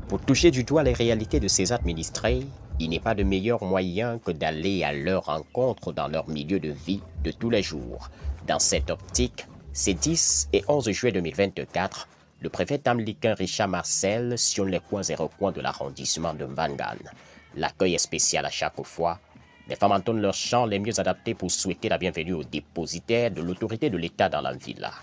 Pour toucher du doigt les réalités de ces administrés, il n'est pas de meilleur moyen que d'aller à leur rencontre dans leur milieu de vie de tous les jours. Dans cette optique, ces 10 et 11 juillet 2024, le préfet tamlicain Richard Marcel sillonne les coins et recoins de l'arrondissement de Mvangan. L'accueil est spécial à chaque fois. Les femmes entonnent leurs chants les mieux adaptés pour souhaiter la bienvenue aux dépositaires de l'autorité de l'État dans la villa.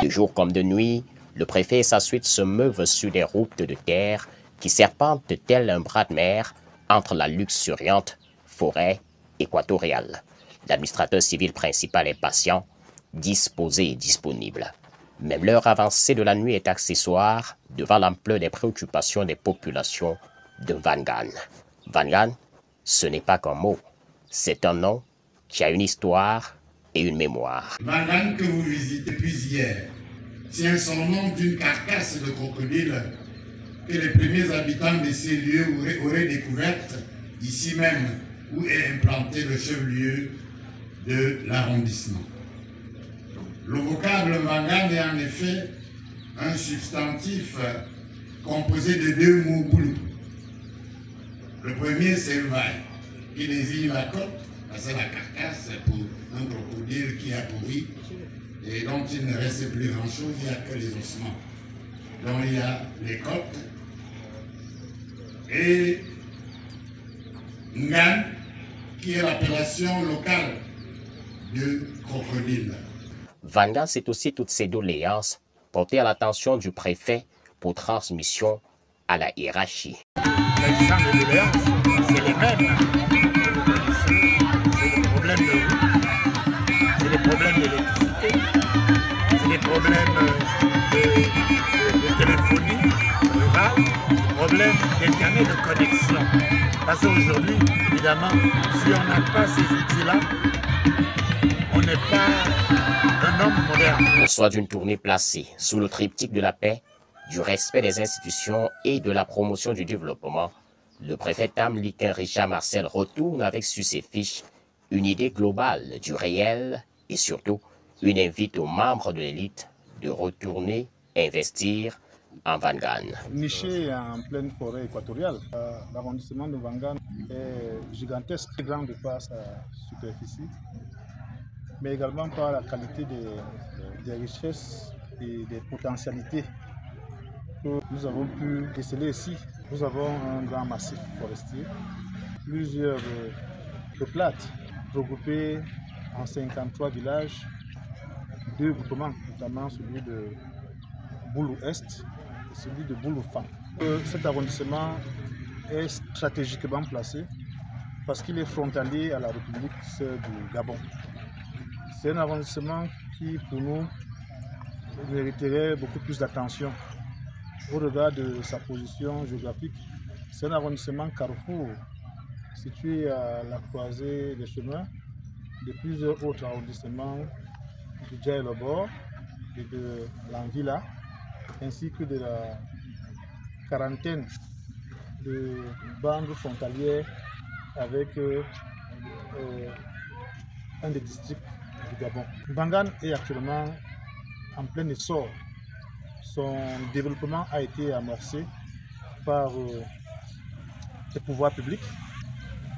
De jour comme de nuit, le préfet et sa suite se meuvent sur des routes de terre qui serpentent tel un bras de mer entre la luxuriante forêt équatoriale. L'administrateur civil principal est patient, disposé et disponible. Même l'heure avancée de la nuit est accessoire devant l'ampleur des préoccupations des populations de Mvangan. Mvangan, ce n'est pas qu'un mot, c'est un nom qui a une histoire et une mémoire. Mvangan que vous visitez depuis hier tient son nom d'une carcasse de crocodile que les premiers habitants de ces lieux auraient découverte ici même où est implanté le chef-lieu de l'arrondissement. Le vocable Mvangan est en effet un substantif composé de deux mots boulou. Le premier c'est vai, qui désigne la côte, c'est la carcasse pour un crocodile qui a pourri et dont il ne reste plus grand-chose, il n'y a que les ossements. Donc il y a les côtes et Ngan, qui est l'appellation locale de crocodile. Mvangan, c'est aussi toutes ces doléances portées à l'attention du préfet pour transmission à la hiérarchie. S'agissant des doléances, c'est les mêmes. C'est des problèmes de route, c'est des problèmes d'électricité, c'est des problèmes de téléphonie rurale, des problèmes d'internet de connexion. Parce qu'aujourd'hui, évidemment, si on n'a pas ces outils-là, on n'est pas un homme moderne. Au soir d'une tournée placée sous le triptyque de la paix, du respect des institutions et de la promotion du développement, le préfet tamlicain Richard Marcel retourne avec sur ses fiches une idée globale du réel et surtout une invite aux membres de l'élite de retourner investir en Mvangan. Niché en pleine forêt équatoriale, l'arrondissement de Mvangan est gigantesque, grand de par sa superficie, mais également par la qualité des richesses et des potentialités que nous avons pu déceler ici. Nous avons un grand massif forestier, plusieurs peuplades regroupées en 53 villages, 2 groupements, notamment celui de Boulou-Est et celui de Boulou-Fan. Cet arrondissement est stratégiquement placé parce qu'il est frontalier à la République du Gabon. C'est un arrondissement qui, pour nous, mériterait beaucoup plus d'attention au regard de sa position géographique. C'est un arrondissement carrefour situé à la croisée des chemins de plusieurs autres arrondissements du Djaïlobor et de l'Anvilla, ainsi que de la quarantaine de bandes frontalières avec un des districts du Gabon. Mvangan est actuellement en plein essor. Son développement a été amorcé par les pouvoirs publics,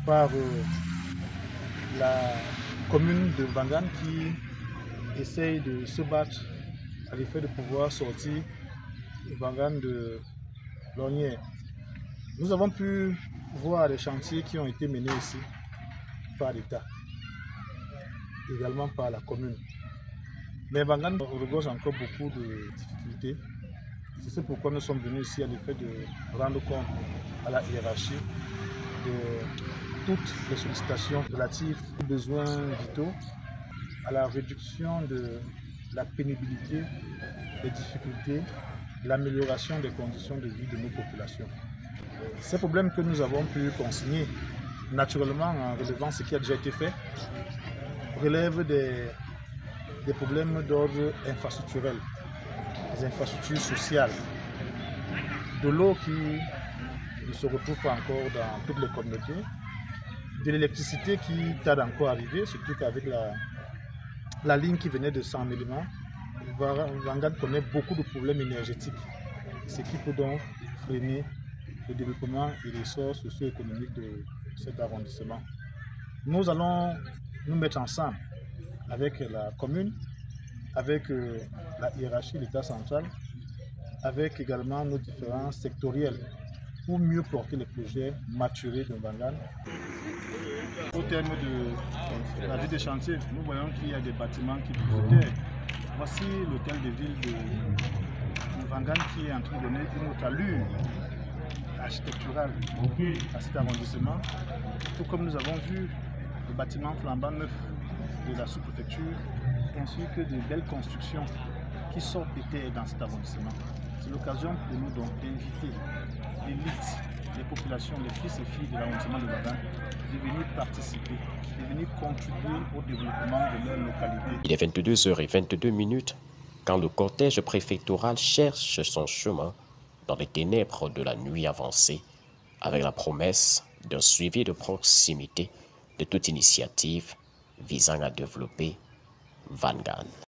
par la commune de Mvangan qui essaye de se battre à l'effet de pouvoir sortir Mvangan de l'ornière. Nous avons pu voir les chantiers qui ont été menés ici par l'État, également par la commune. Mais Mvangan regorge encore beaucoup de difficultés. C'est pourquoi nous sommes venus ici à l'effet de rendre compte à la hiérarchie de toutes les sollicitations relatives aux besoins vitaux, à la réduction de la pénibilité, des difficultés, l'amélioration des conditions de vie de nos populations. Ces problèmes que nous avons pu consigner, naturellement en relevant ce qui a déjà été fait, relèvent des problèmes d'ordre infrastructurel, des infrastructures sociales, de l'eau qui ne se retrouve pas encore dans toutes les communautés, de l'électricité qui tarde encore à arriver, surtout qu'avec la ligne qui venait de 100 mm, Vanguard connaît beaucoup de problèmes énergétiques, ce qui peut donc freiner le développement et l'essor socio-économique de cet arrondissement. Nous allons nous mettre ensemble avec la commune, avec la hiérarchie, l'État central, avec également nos différents sectoriels pour mieux porter les projets maturés de Vanguard. Au terme de la vie des chantiers, nous voyons qu'il y a des bâtiments qui poussent. Voici l'hôtel de ville de Vanguard qui est en train de donner une autre allure architecturale à cet arrondissement. Tout comme nous avons vu le bâtiment flambant neuf de la sous-préfecture, ainsi que de belles constructions qui sortent des terres dans cet arrondissement. C'est l'occasion pour nous donc d'inviter l'élite, les populations, les fils et filles de l'arrondissement de Vanguard de venir participer, de venir contribuer au développement de leur localité. Il est 22h22 quand le cortège préfectoral cherche son chemin dans les ténèbres de la nuit avancée, avec la promesse d'un suivi de proximité de toute initiative visant à développer Vanguard.